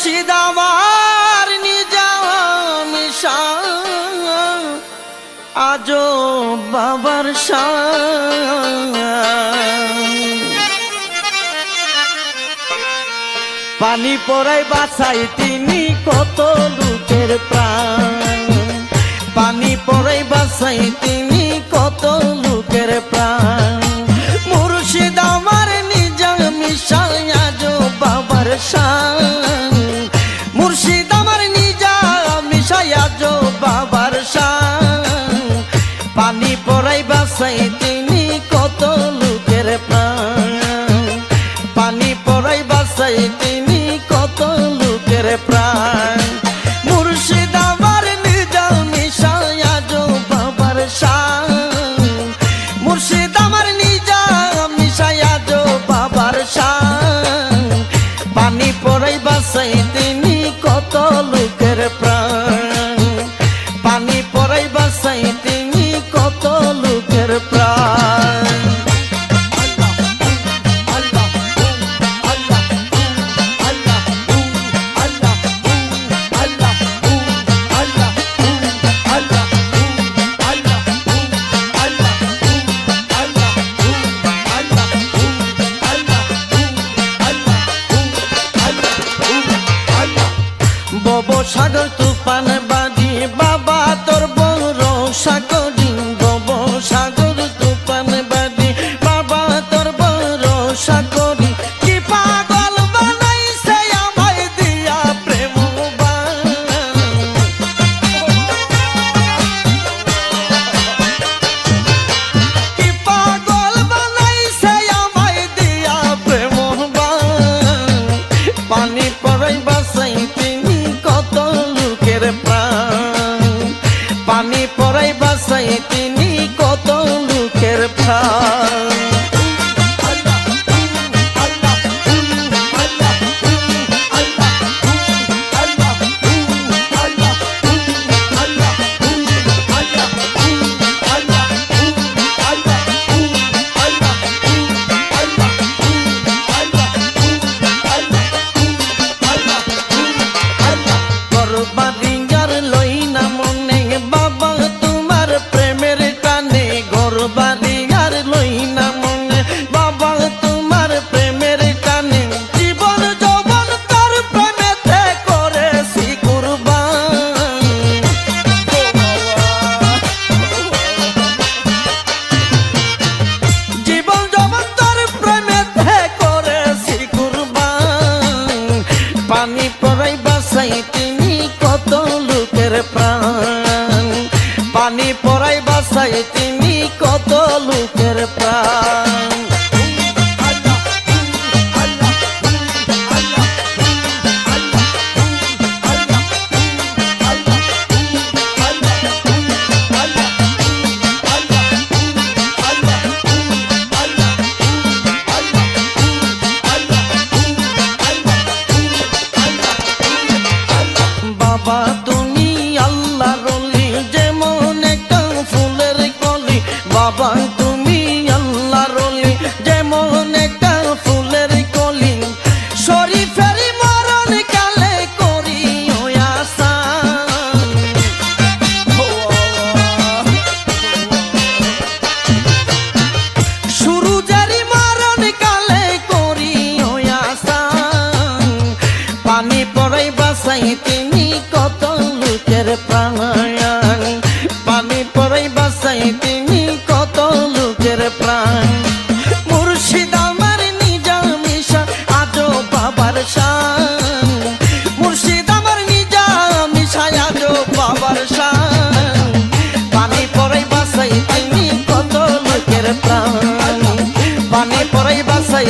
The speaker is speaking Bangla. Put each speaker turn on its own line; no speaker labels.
মুর্শিদ আমার নিজামিশা আজো বাবার শান পানি পড়াই বাঁচাই তিনি কত লোকের প্রাণ পানি পড়াই বাঁচাই তিনি কত লোকের প্রাণ মুর্শিদ আমার নিজামিশা আজো বাবার শান মুর্শিদ আমার নিজামিশা আজো বাবার শান পানি পড়াই বাঁচাই তিনি কত লোকের প্রাণ পানি পড়াই বাঁচাই তিনি কত লোকের প্রাণ মুর্শিদ আমার নিজামিশা আজো বাবার শান মুর্শিদ আমার নিজামিশা আজো বাবার শান পানি পড়াই বাঁচাই তিনি কত লোকের প্রাণ পানি পড়াই বাঁচাই তিনি কত লোকের প্রাণ সাগর তুফান বাড়ি বাবা তোর বড় সাগরি বব সাগর তুফান বাড়ি বাবা তোর বড় সাগরি কি পাগল বানাইছে আমায় দিয়া প্রেম কি পাগল বানাইছে আমায় দিয়া প্রেম পানি পড়াই বাঁচাই তিনি কত লোকের প্রাণ পানি পড়াই বাঁচাই তিনি কত লোকের প্রাণ পানি পড়াই বাঁচাই তিনি কত লোকের প্রাণ পানি পড়াই বাঁচাই তিনি কত লোকের প্রাণ বাবা তুমি আল্লাহর ওলি যেমন একটা ফুলের কলি বাবা তুমি আল্লাহর ওলি যেমন একটা ফুলের কলি শরীফের মরণ কালে করি আসান সূরুজের মরণ কালে করি আসান পানি পড়াই বাঁচাই তিনি কত লোকের প্রাণ পানি পড়াই বাঁচাই তিনি কত লোকের প্রাণ মুর্শিদ আমার নিজামিশা আজো বাবার শান মুর্শিদ আমার নিজামিশা আজো বাবার শান পানি পড়াই বাঁচাই তিনি কত লোকের প্রাণ পানি পড়াই বাঁচাই